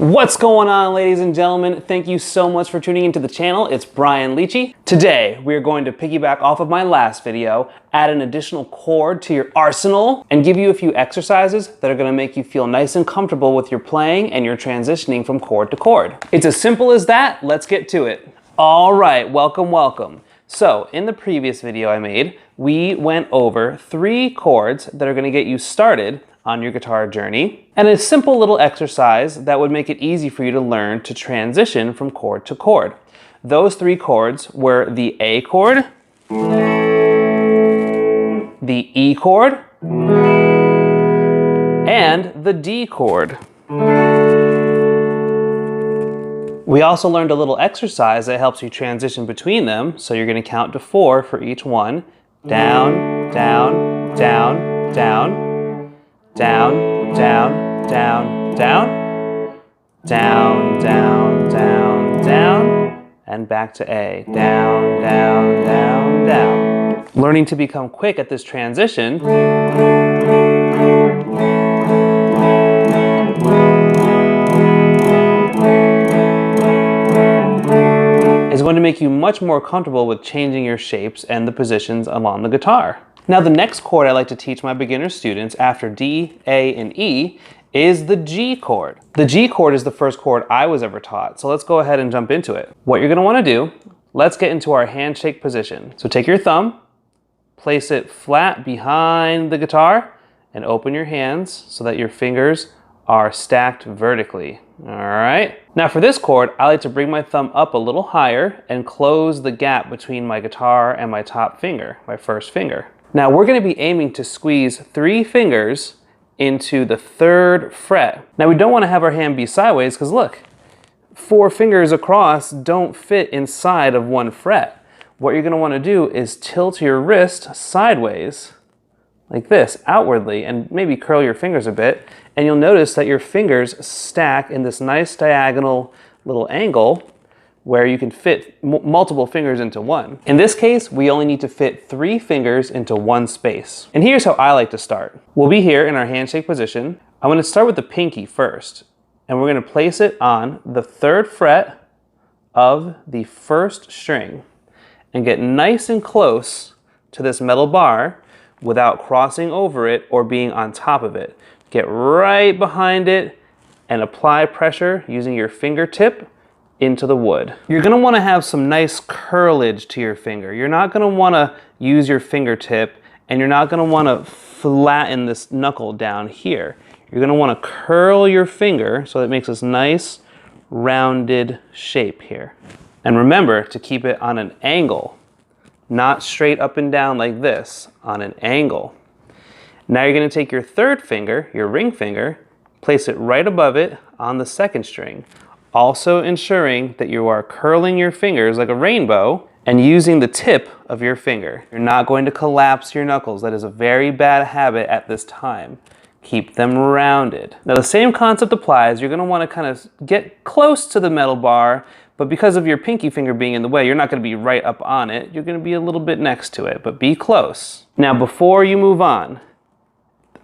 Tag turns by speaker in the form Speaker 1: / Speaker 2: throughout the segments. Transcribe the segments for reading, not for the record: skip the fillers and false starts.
Speaker 1: What's going on, ladies and gentlemen? Thank you so much for tuning into the channel. It's Brian Leachy. Today, we're going to piggyback off of my last video, add an additional chord to your arsenal, and give you a few exercises that are going to make you feel nice and comfortable with your playing and your transitioning from chord to chord. It's as simple as that. Let's get to it. All right, welcome. So, in the previous video I made, we went over 3 chords that are going to get you started on your guitar journey, and a simple little exercise that would make it easy for you to learn to transition from chord to chord. Those 3 chords were the A chord, the E chord, and the D chord. We also learned a little exercise that helps you transition between them, so you're going to count to 4 for each one. Down, down, down, down. Down, down, down, down, down, down, down, down, and back to A. Down, down, down, down. Learning to become quick at this transition is going to make you much more comfortable with changing your shapes and the positions along the guitar. Now, the next chord I like to teach my beginner students after D, A, and E is the G chord. The G chord is the first chord I was ever taught, so let's go ahead and jump into it. What you're going to want to do, let's get into our handshake position. So take your thumb, place it flat behind the guitar, and open your hands so that your fingers are stacked vertically. All right. Now for this chord, I like to bring my thumb up a little higher and close the gap between my guitar and my top finger, my first finger. Now we're going to be aiming to squeeze 3 fingers into the 3rd fret. Now we don't want to have our hand be sideways because look, 4 fingers across don't fit inside of 1 fret. What you're going to want to do is tilt your wrist sideways like this, outwardly, and maybe curl your fingers a bit, and you'll notice that your fingers stack in this nice diagonal little angle where you can fit multiple fingers into one. In this case, we only need to fit 3 fingers into 1 space. And here's how I like to start. We'll be here in our handshake position. I'm going to start with the pinky first, and we're going to place it on the 3rd fret of the 1st string and get nice and close to this metal bar without crossing over it or being on top of it. Get right behind it and apply pressure using your fingertip into the wood. You're going to want to have some nice curlage to your finger. You're not going to want to use your fingertip, and you're not going to want to flatten this knuckle down here. You're going to want to curl your finger so it makes this nice rounded shape here. And remember to keep it on an angle, not straight up and down like this, on an angle. Now you're going to take your 3rd finger, your ring finger, place it right above it on the 2nd string, also ensuring that you are curling your fingers like a rainbow and using the tip of your finger. You're not going to collapse your knuckles. That is a very bad habit at this time. Keep them rounded. Now the same concept applies. You're going to want to kind of get close to the metal bar, but because of your pinky finger being in the way, you're not going to be right up on it. You're going to be a little bit next to it, but be close. Now before you move on,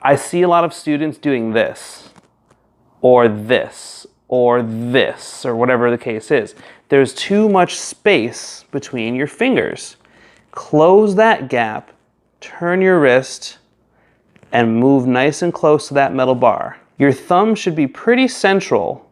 Speaker 1: I see a lot of students doing this, or this, or this, or whatever the case is. There's too much space between your fingers. Close that gap, turn your wrist, and move nice and close to that metal bar. Your thumb should be pretty central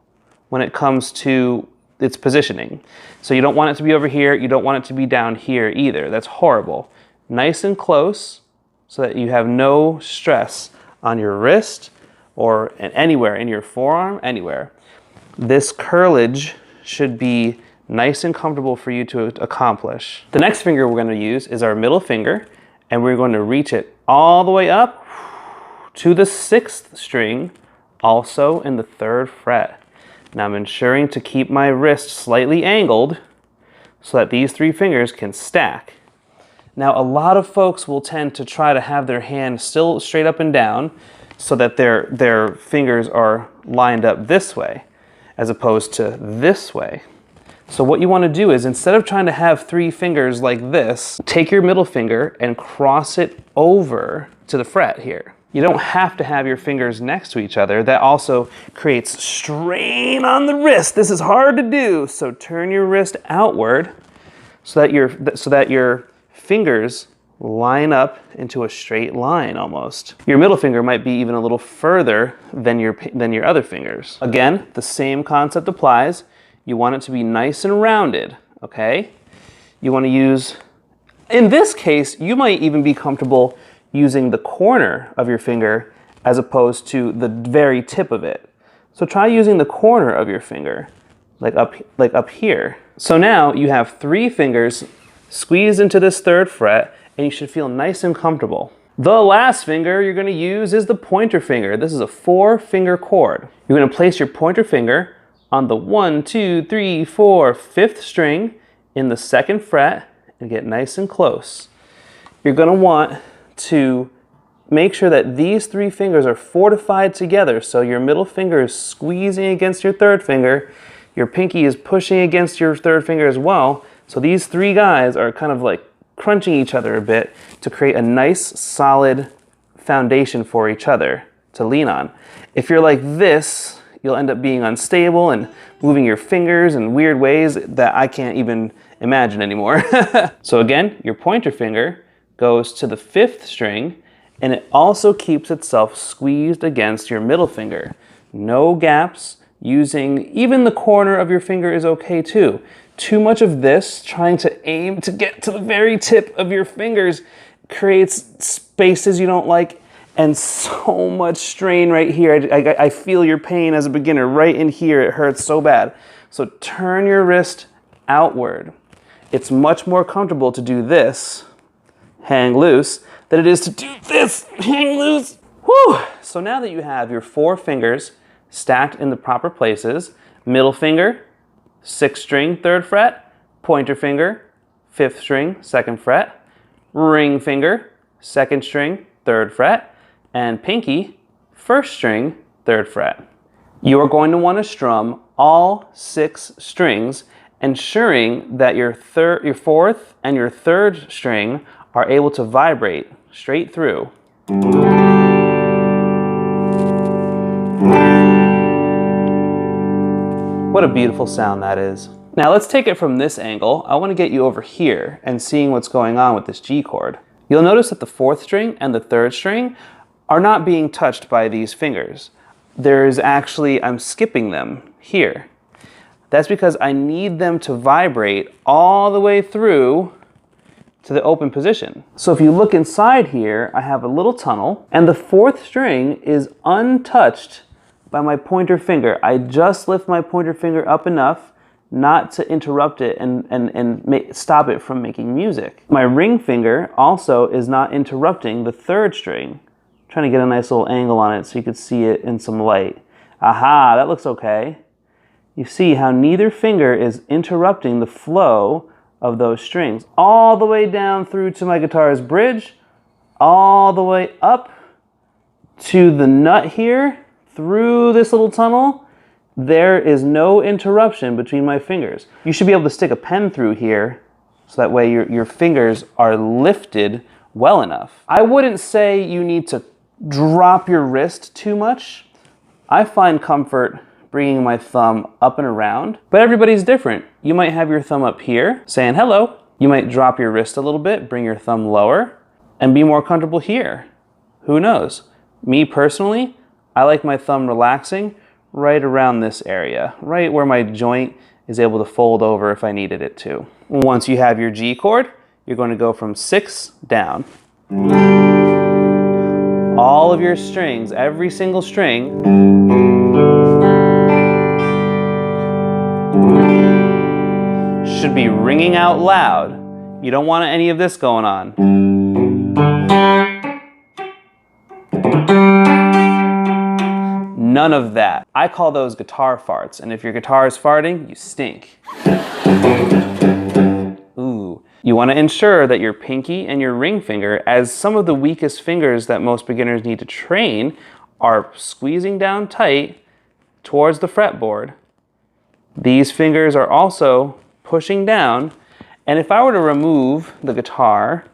Speaker 1: when it comes to its positioning. So you don't want it to be over here, you don't want it to be down here either. That's horrible. Nice and close so that you have no stress on your wrist or anywhere, in your forearm, anywhere. This curlage should be nice and comfortable for you to accomplish. The next finger we're going to use is our middle finger, and we're going to reach it all the way up to the 6th string, also in the 3rd fret. Now I'm ensuring to keep my wrist slightly angled so that these 3 fingers can stack. Now a lot of folks will tend to try to have their hand still straight up and down so that their fingers are lined up this way, as opposed to this way. So what you want to do is, instead of trying to have 3 fingers like this, take your middle finger and cross it over to the fret here. You don't have to have your fingers next to each other. That also creates strain on the wrist. This is hard to do. So turn your wrist outward so that your fingers line up into a straight line almost. Your middle finger might be even a little further than your other fingers. Again, the same concept applies. You want it to be nice and rounded, okay? You want to use, in this case, you might even be comfortable using the corner of your finger as opposed to the very tip of it. So try using the corner of your finger, like up here. So now you have 3 fingers squeezed into this 3rd fret, and you should feel nice and comfortable. The last finger you're going to use is the pointer finger. This is a 4-finger chord. You're going to place your pointer finger on the 1, 2, 3, 4, 5th string in the 2nd fret and get nice and close. You're going to want to make sure that these 3 fingers are fortified together, so your middle finger is squeezing against your 3rd finger, your pinky is pushing against your 3rd finger as well, so these 3 guys are kind of like crunching each other a bit to create a nice solid foundation for each other to lean on. If you're like this, you'll end up being unstable and moving your fingers in weird ways that I can't even imagine anymore. So again, your pointer finger goes to the 5th string, and it also keeps itself squeezed against your middle finger. No gaps. Using even the corner of your finger is okay too. Too much of this, trying to aim to get to the very tip of your fingers, creates spaces you don't like and so much strain right here. I feel your pain as a beginner right in here. It hurts so bad. So turn your wrist outward. It's much more comfortable to do this, hang loose, than it is to do this, hang loose. Whew! So now that you have your 4 fingers stacked in the proper places, middle finger, 6th string, 3rd fret, pointer finger, 5th string, 2nd fret, ring finger, 2nd string, 3rd fret, and pinky, 1st string, 3rd fret. You are going to want to strum all 6 strings, ensuring that your 4th and your 3rd string are able to vibrate straight through. What a beautiful sound that is. Now let's take it from this angle. I want to get you over here and seeing what's going on with this G chord. You'll notice that the 4th string and the 3rd string are not being touched by these fingers. There's actually, I'm skipping them here. That's because I need them to vibrate all the way through to the open position. So if you look inside here, I have a little tunnel, and the 4th string is untouched by my pointer finger. I just lift my pointer finger up enough not to interrupt it and stop it from making music. My ring finger also is not interrupting the 3rd string. I'm trying to get a nice little angle on it so you could see it in some light. Aha, that looks okay. You see how neither finger is interrupting the flow of those strings all the way down through to my guitar's bridge, all the way up to the nut here, through this little tunnel. There is no interruption between my fingers. You should be able to stick a pen through here so that way your fingers are lifted well enough. I wouldn't say you need to drop your wrist too much. I find comfort bringing my thumb up and around, but everybody's different. You might have your thumb up here saying hello. You might drop your wrist a little bit, bring your thumb lower, and be more comfortable here. Who knows? Me personally, I like my thumb relaxing right around this area, right where my joint is able to fold over if I needed it to. Once you have your G chord, you're going to go from 6 down. All of your strings, every single string, should be ringing out loud. You don't want any of this going on. None of that. I call those guitar farts, and if your guitar is farting, you stink. Ooh. You want to ensure that your pinky and your ring finger, as some of the weakest fingers that most beginners need to train, are squeezing down tight towards the fretboard. These fingers are also pushing down, and if I were to remove the guitar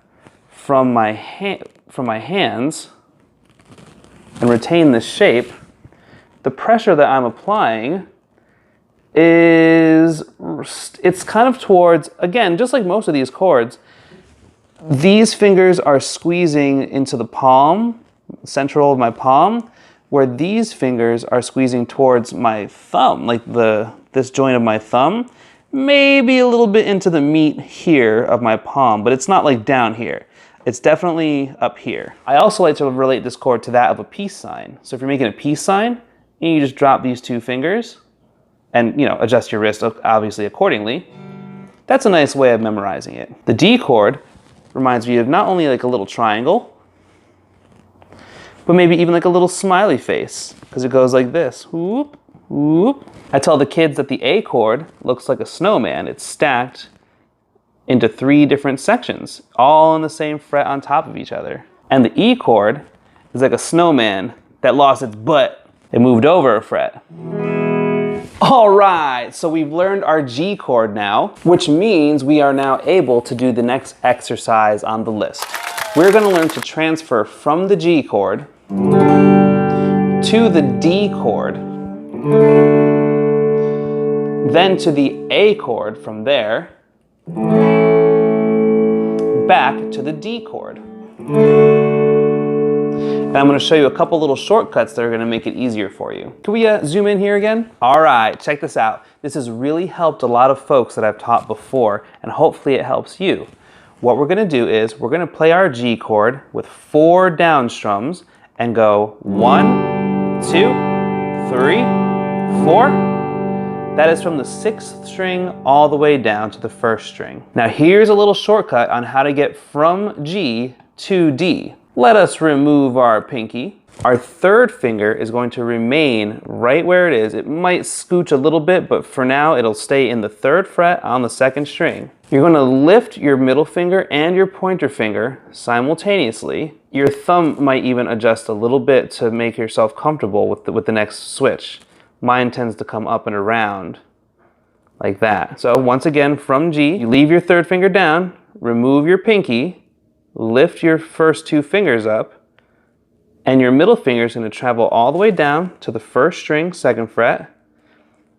Speaker 1: from my hands, and retain this shape, the pressure that I'm applying is, it's kind of towards, again, just like most of these chords, these fingers are squeezing into the palm, central of my palm, where these fingers are squeezing towards my thumb, like this joint of my thumb, maybe a little bit into the meat here of my palm, but it's not like down here. It's definitely up here. I also like to relate this chord to that of a peace sign. So if you're making a peace sign, you just drop these two fingers and, you know, adjust your wrist obviously accordingly. That's a nice way of memorizing it. The D chord reminds me of not only like a little triangle, but maybe even like a little smiley face, because it goes like this, whoop, whoop. I tell the kids that the A chord looks like a snowman. It's stacked into 3 different sections, all on the same fret on top of each other. And the E chord is like a snowman that lost its butt. It moved over a fret. All right, so we've learned our G chord now, which means we are now able to do the next exercise on the list. We're going to learn to transfer from the G chord to the D chord, then to the A chord from there, back to the D chord. And I'm going to show you a couple little shortcuts that are going to make it easier for you. Can we zoom in here again? All right, check this out. This has really helped a lot of folks that I've taught before, and hopefully it helps you. What we're going to do is we're going to play our G chord with 4 down strums and go 1, 2, 3, 4. That is from the 6th string all the way down to the 1st string. Now here's a little shortcut on how to get from G to D. Let us remove our pinky. Our 3rd finger is going to remain right where it is. It might scooch a little bit, but for now it'll stay in the 3rd fret on the 2nd string. You're going to lift your middle finger and your pointer finger simultaneously. Your thumb might even adjust a little bit to make yourself comfortable with the next switch. Mine tends to come up and around like that. So once again, from G, you leave your 3rd finger down, remove your pinky, lift your first 2 fingers up, and your middle finger is going to travel all the way down to the 1st string, 2nd fret,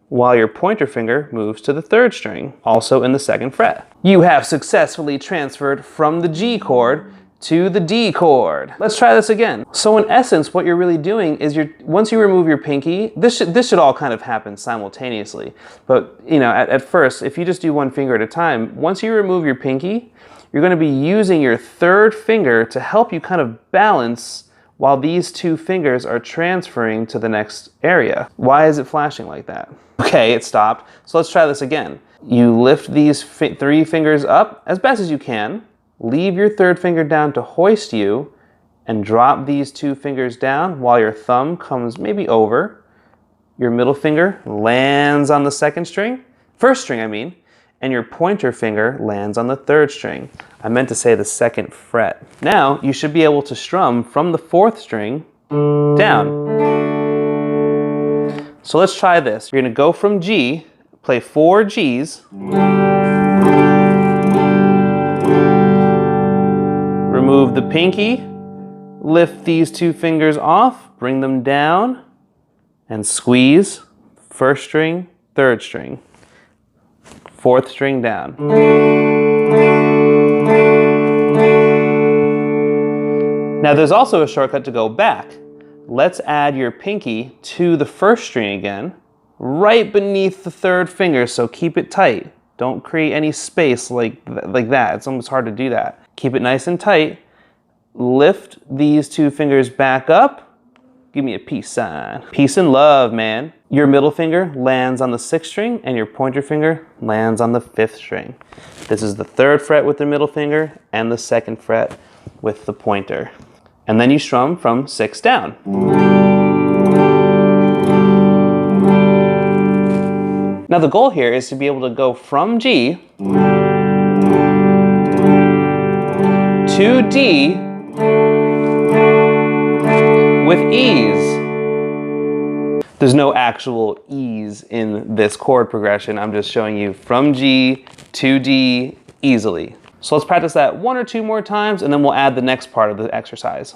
Speaker 1: while your pointer finger moves to the 3rd string, also in the 2nd fret. You have successfully transferred from the G chord to the D chord. Let's try this again. So in essence, what you're really doing is once you remove your pinky, this should all kind of happen simultaneously. But you know, at first, if you just do one finger at a time, once you remove your pinky, you're going to be using your 3rd finger to help you kind of balance while these 2 fingers are transferring to the next area. Why is it flashing like that? Okay, it stopped. So let's try this again. You lift these 3 fingers up as best as you can, leave your 3rd finger down to hoist you, and drop these 2 fingers down while your thumb comes maybe over. Your middle finger lands on the 2nd string, 1st string I mean, and your pointer finger lands on the 3rd string. I meant to say the 2nd fret. Now you should be able to strum from the 4th string down. So let's try this. You're going to go from G, play 4 Gs, remove the pinky, lift these 2 fingers off, bring them down, and squeeze 1st string, 3rd string, 4th string down. Now there's also a shortcut to go back. Let's add your pinky to the 1st string again, right beneath the 3rd finger, so keep it tight. Don't create any space like that. It's almost hard to do that. Keep it nice and tight. Lift these 2 fingers back up. Give me a peace sign. Peace and love, man. Your middle finger lands on the 6th string and your pointer finger lands on the 5th string. This is the 3rd fret with the middle finger and the 2nd fret with the pointer. And then you strum from 6 down. Now the goal here is to be able to go from G to D with ease. There's no actual ease in this chord progression. I'm just showing you from G to D easily. So let's practice that 1 or 2 more times and then we'll add the next part of the exercise.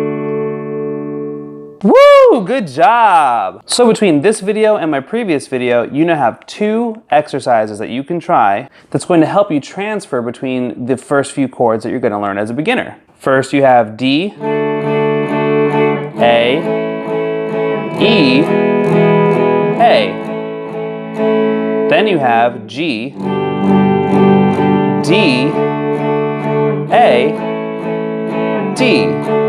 Speaker 1: good job! So between this video and my previous video, you now have 2 exercises that you can try that's going to help you transfer between the first few chords that you're going to learn as a beginner. First you have D, A, E, A. Then you have G, D, A, D.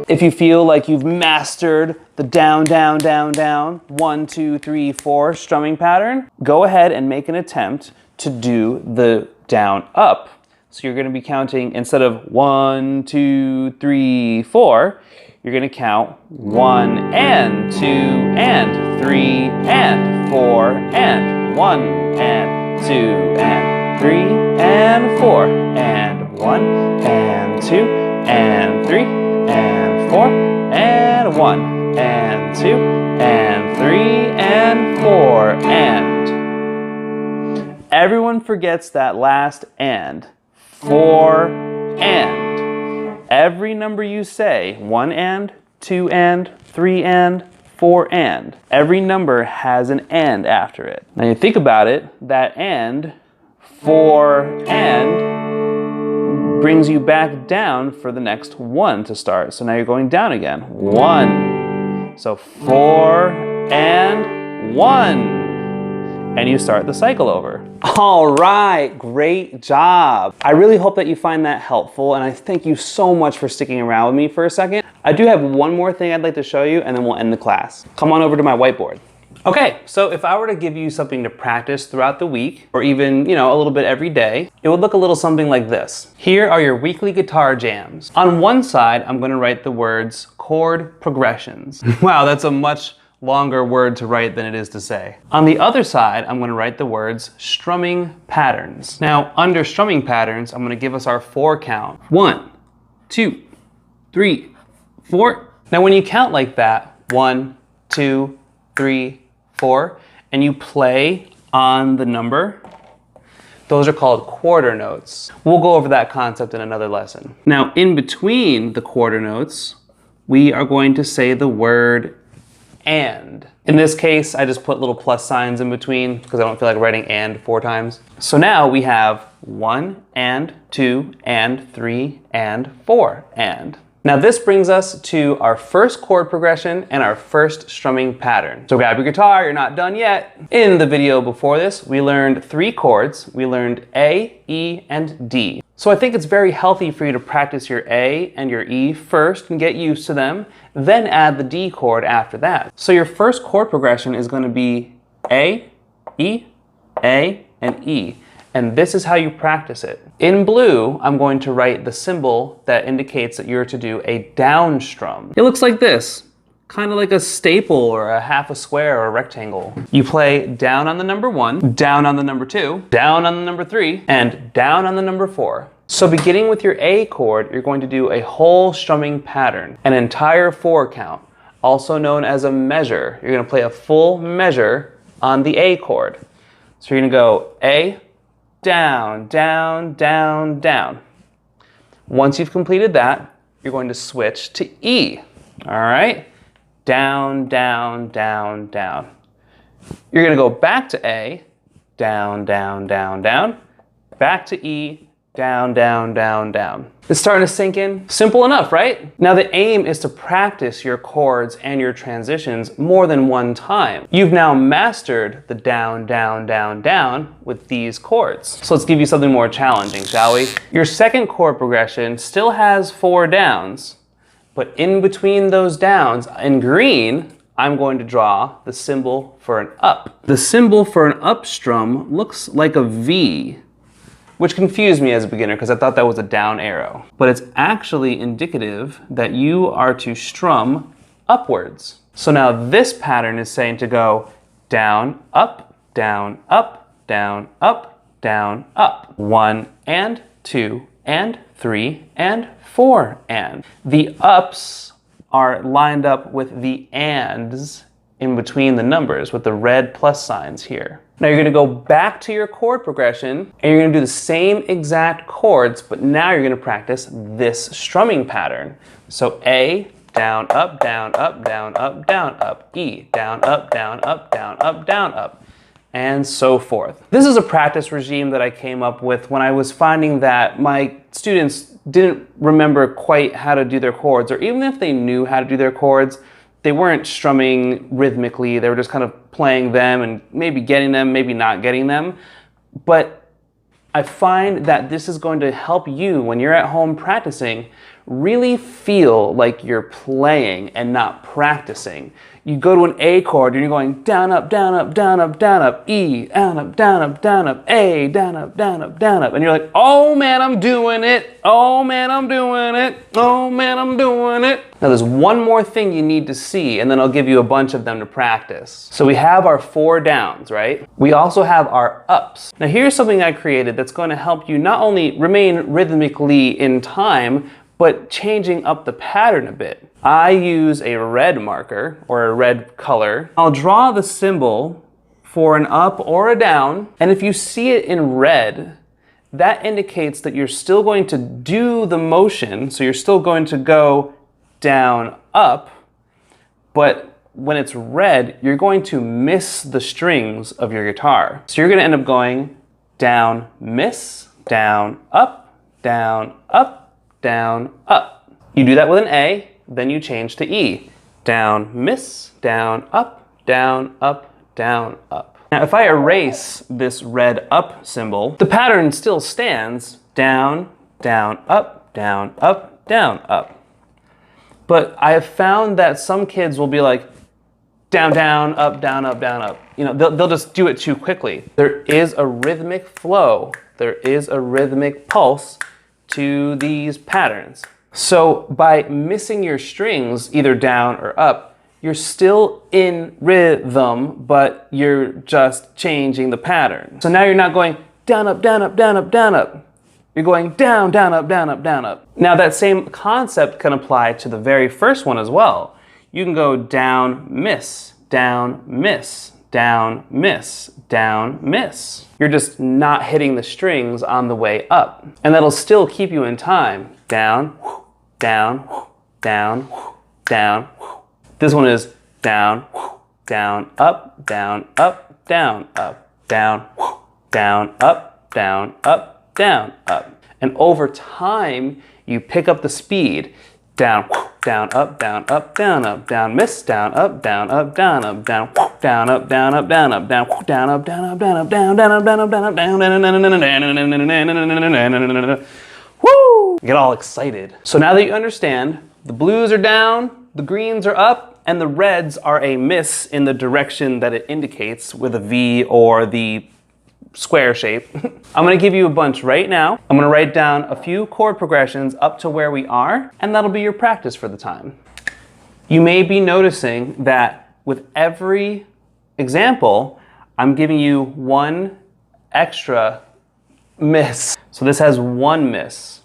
Speaker 1: If you feel like you've mastered the down, down, down, down, 1, 2, 3, 4 strumming pattern, go ahead and make an attempt to do the down, up. So you're going to be counting, instead of 1, 2, 3, 4, you're going to count 1 and 2 and 3 and 4 and 1 and 2 and 3 and 4 and 1 and 2 and 3 and 4 and 1 and 2 and 3 and 4 and. Everyone forgets that last and. 4 and. Every number you say, 1 and, 2 and, 3 and, 4 and. Every number has an and after it. Now you think about it, that and, 4 and, brings you back down for the next 1 to start. So now you're going down again. 1. So 4 and 1. And you start the cycle over. All right, great job. I really hope that you find that helpful, and I thank you so much for sticking around with me for a second. I do have one more thing I'd like to show you, and then we'll end the class. Come on over to my whiteboard. Okay, so if I were to give you something to practice throughout the week, or even, a little bit every day, it would look a little something like this. Here are your weekly guitar jams. On one side, I'm gonna write the words chord progressions. Wow, that's a much longer word to write than it is to say. On the other side, I'm going to write the words strumming patterns. Now, under strumming patterns, I'm going to give us our 4 count. 1, 2, 3, 4. Now, when you count like that, 1, 2, 3, 4, and you play on the number, those are called quarter notes. We'll go over that concept in another lesson. Now, in between the quarter notes, we are going to say the word and. In this case, I just put little plus signs in between because I don't feel like writing and 4 times. So now we have 1 and 2 and 3 and 4 and. Now this brings us to our first chord progression and our first strumming pattern. So grab your guitar, you're not done yet. In the video before this, we learned 3 chords. We learned A, E, and D. So I think it's very healthy for you to practice your A and your E first and get used to them, then add the D chord after that. So your first chord progression is going to be A, E, A, and E. And this is how you practice it. In blue, I'm going to write the symbol that indicates that you're to do a down strum. It looks like this, kind of like a staple or a half a square or a rectangle. You play down on the number 1, down on the number 2, down on the number 3, and down on the number 4. So beginning with your A chord, you're going to do a whole strumming pattern, an entire 4 count, also known as a measure. You're going to play a full measure on the A chord. So you're going to go A, down, down, down, down. Once you've completed that, you're going to switch to E. All right? Down, down, down, down. You're going to go back to A, down, down, down, down, back to E, down, down, down, down. It's starting to sink in. Simple enough, right? Now the aim is to practice your chords and your transitions more than one time. You've now mastered the down, down, down, down with these chords. So let's give you something more challenging, shall we? Your second chord progression still has 4 downs, but in between those downs, in green, I'm going to draw the symbol for an up. The symbol for an up strum looks like a V, which confused me as a beginner because I thought that was a down arrow. But it's actually indicative that you are to strum upwards. So now this pattern is saying to go down, up, down, up, down, up, down, up. 1 and 2 and 3 and 4 and. The ups are lined up with the ands in between the numbers with the red plus signs here. Now you're going to go back to your chord progression and you're going to do the same exact chords, but now you're going to practice this strumming pattern. So A, down, up, down, up, down, up, down, up, E, down, up, down, up, down, up, down, up, and so forth. This is a practice regime that I came up with when I was finding that my students didn't remember quite how to do their chords, or even if they knew how to do their chords, they weren't strumming rhythmically, they were just kind of playing them and maybe getting them, maybe not getting them. But I find that this is going to help you when you're at home practicing really feel like you're playing and not practicing. You go to an A chord and you're going down, up, down, up, down, up, down, up, E, down, up, down, up, down, up, A, down, up, down, up, down, up. And you're like, oh man, I'm doing it. Oh man, I'm doing it. Oh man, I'm doing it. Now there's one more thing you need to see, and then I'll give you a bunch of them to practice. So we have our 4 downs, right? We also have our ups. Now here's something I created that's going to help you not only remain rhythmically in time, but changing up the pattern a bit. I use a red marker, or a red color. I'll draw the symbol for an up or a down, and if you see it in red, that indicates that you're still going to do the motion, so you're still going to go down, up, but when it's red, you're going to miss the strings of your guitar. So you're gonna end up going down, miss, down, up, down, up, down, up. You do that with an A, then you change to E. Down, miss, down, up, down, up, down, up. Now if I erase this red up symbol, the pattern still stands down, down, up, down, up, down, up. But I have found that some kids will be like, down, down, up, down, up, down, up. You know, they'll just do it too quickly. There is a rhythmic flow. There is a rhythmic pulse to these patterns. So by missing your strings, either down or up, you're still in rhythm, but you're just changing the pattern. So now you're not going down, up, down, up, down, up, down, up. You're going down, down, up, down, up, down, up. Now that same concept can apply to the very first one as well. You can go down, miss, down, miss, down, miss, down, miss. You're just not hitting the strings on the way up. And that'll still keep you in time. Down, down, down, down. This one is down, down, up, down, up, down, up, down, down, up, down, up, down, up. And over time, you pick up the speed. Down, down, up, down, up, down, up, down, miss, down, up, down, up, down, up, down, down, up, down, up, down, up, down, down, up, down, up, down, up, down, down, up, down, up, down, up, down, woo! Get all excited. So now that you understand, the blues are down, the greens are up, and the reds are a miss in the direction that it indicates with a V or the square shape. I'm gonna give you a bunch right now. I'm gonna write down a few chord progressions up to where we are, and that'll be your practice for the time. You may be noticing that with every example, I'm giving you one extra miss. So this has 1 miss.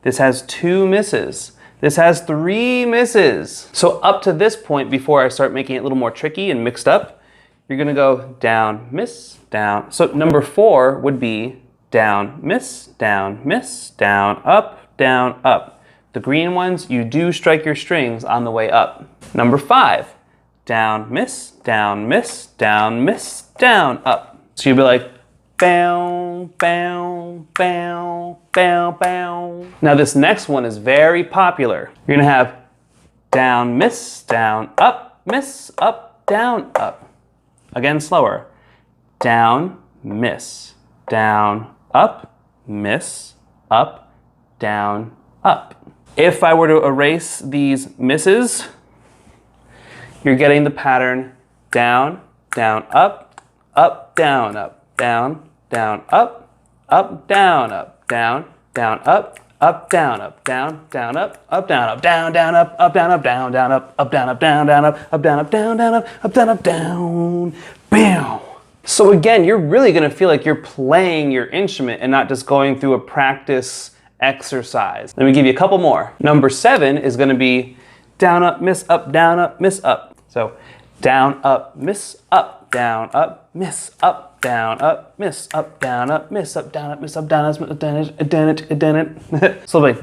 Speaker 1: This has 2 misses. This has 3 misses. So up to this point, before I start making it a little more tricky and mixed up, you're gonna go down, miss, down. So number 4 would be down, miss, down, up, down, up. The green ones, you do strike your strings on the way up. Number 5, down, miss, down, miss, down, miss, down, up. So you'll be like, bow, bow, bow, bow, bow. Now this next one is very popular. You're gonna have down, miss, down, up, down, up. Again, slower. Down, miss, down, up, miss, up, down, up. If I were to erase these misses, you're getting the pattern down, down, up, down, up, down, down, up, down, up, down, down, up, down, up, down, down, up, down, up, down, down, up, down, up, down, down, up, down, up, down, down, up, down, up, down, down, up, down, up, down, bam. So again, you're really gonna feel like you're playing your instrument and not just going through a practice exercise. Let me give you a couple more. Number 7 is gonna be down, up, miss, up, down, up, miss, up. So down, up, miss, up, down, up, miss, up, down, up, miss, up, down, up, miss, up, down, up, miss, up, down, up, miss, up, down, it. So like,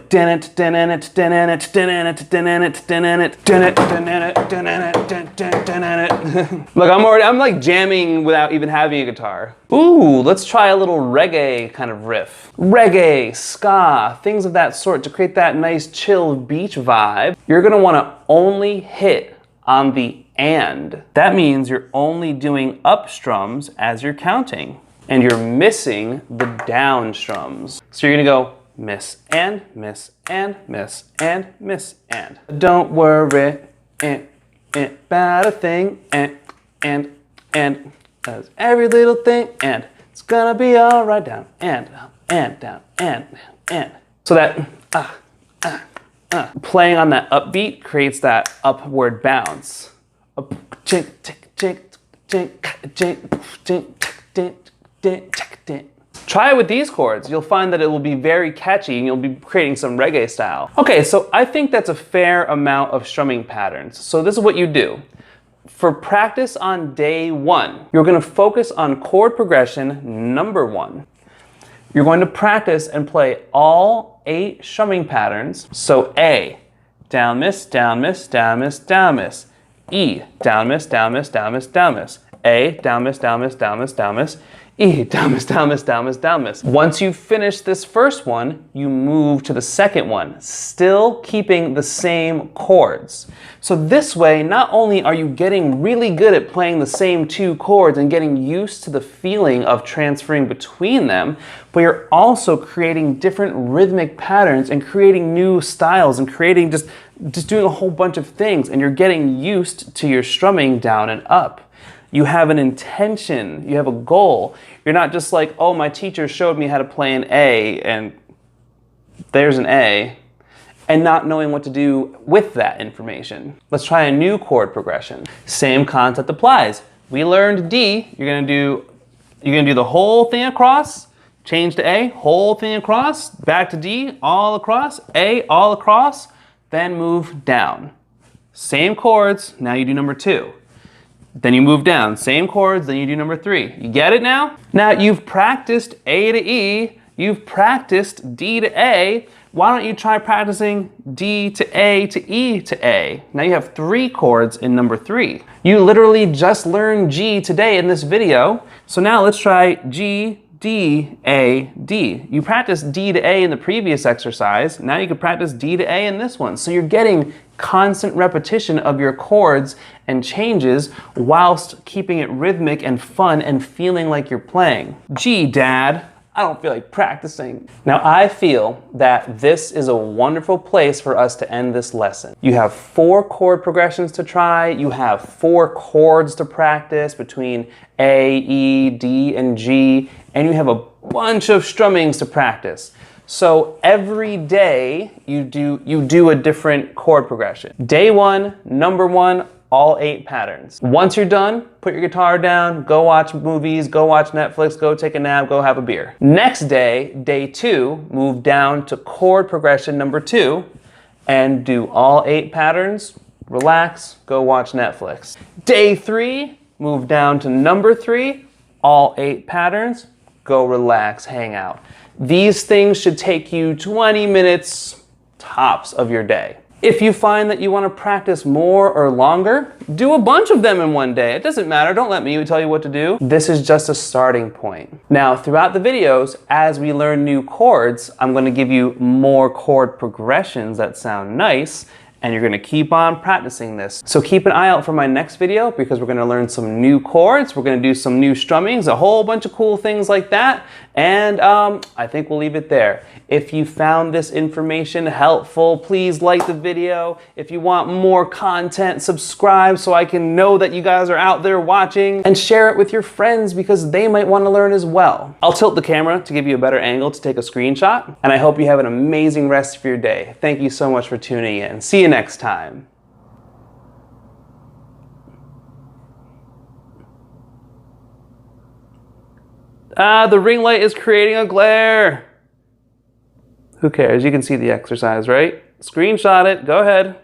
Speaker 1: Look, I'm like jamming without even having a guitar. Ooh, let's try a little reggae kind of riff. Reggae, ska, things of that sort to create that nice chill beach vibe. You're gonna wanna only hit on the and. That means you're only doing up strums as you're counting, and you're missing the down strums. So you're gonna go miss and miss and miss and miss and. Don't worry about a thing and does every little thing and it's gonna be all right down and down and. So that playing on that upbeat creates that upward bounce. Try it with these chords. You'll find that it will be very catchy and you'll be creating some reggae style. Okay, so I think that's a fair amount of strumming patterns. So this is what you do. For practice on day 1, you're going to focus on chord progression number 1. You're going to practice and play all 8 strumming patterns. So A, down miss, down miss, down miss, down miss. E, down miss, down miss, down miss, down miss. A, down miss, down miss, down miss, down miss. E, down miss, down miss, down miss, down miss. Once you finish this first one, you move to the second one, still keeping the same chords. So this way, not only are you getting really good at playing the same 2 chords and getting used to the feeling of transferring between them, but you're also creating different rhythmic patterns and creating new styles and creating just doing a whole bunch of things, and you're getting used to your strumming down and up. You have an intention, you have a goal. You're not just like, oh, my teacher showed me how to play an A and there's an A, and not knowing what to do with that information. Let's try a new chord progression. Same concept applies. We learned D, you're gonna do the whole thing across, change to A, whole thing across, back to D, all across, A, all across, then move down. Same chords, now you do number 2. Then you move down, same chords, then you do number 3. You get it now? Now you've practiced A to E, you've practiced D to A. Why don't you try practicing D to E to A? Now you have 3 chords in number 3. You literally just learned G today in this video. So now let's try G, D, A, D. You practiced D to A in the previous exercise. Now you can practice D to A in this one. So you're getting constant repetition of your chords and changes whilst keeping it rhythmic and fun and feeling like you're playing. Gee, Dad, I don't feel like practicing. Now I feel that this is a wonderful place for us to end this lesson. You have 4 chord progressions to try. You have 4 chords to practice between A, E, D, and G, and you have a bunch of strummings to practice. So every day you do a different chord progression. Day 1, number 1, all 8 patterns. Once you're done, put your guitar down, go watch movies, go watch Netflix, go take a nap, go have a beer. Next day, day 2, move down to chord progression number 2 and do all 8 patterns, relax, go watch Netflix. Day 3, move down to number 3, all 8 patterns, go relax, hang out. These things should take you 20 minutes tops of your day. If you find that you want to practice more or longer, do a bunch of them in one day. It doesn't matter. Don't let me tell you what to do. This is just a starting point. Now, throughout the videos, as we learn new chords, I'm going to give you more chord progressions that sound nice, and you're going to keep on practicing this. So keep an eye out for my next video because we're going to learn some new chords. We're going to do some new strummings, a whole bunch of cool things like that. And I think we'll leave it there. If you found this information helpful, please like the video. If you want more content, subscribe so I can know that you guys are out there watching, and share it with your friends because they might want to learn as well. I'll tilt the camera to give you a better angle to take a screenshot, and I hope you have an amazing rest of your day. Thank you so much for tuning in. See you next time. The ring light is creating a glare. Who cares? You can see the exercise, right? Screenshot it. Go ahead.